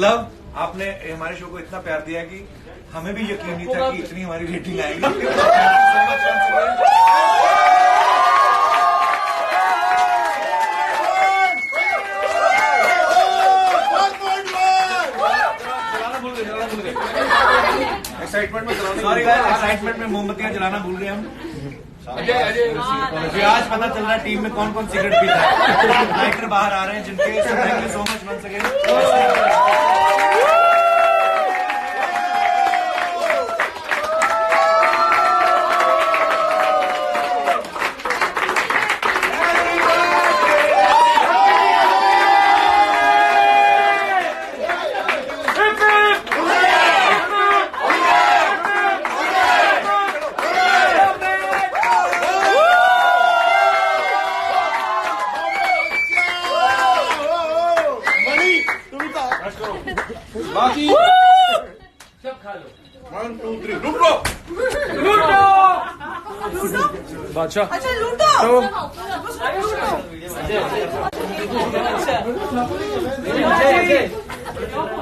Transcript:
Love, आपने हमारे show को इतना प्यार दिया कि हमें भी यकीन नहीं था कि इतनी हमारी रेटिंग आएगी। एक्साइटमेंट में मोमबत्तियां जलाना भूल गए हम। आज पता चल रहा है टीम में कौन कौन सिगरेट पीता है। लाइटर बाहर आ रहे हैं जिनके सो मच बन सके। बाकी सब खा लो। 1 2 3 लूटो बादशाह। अच्छा लूटो। अच्छा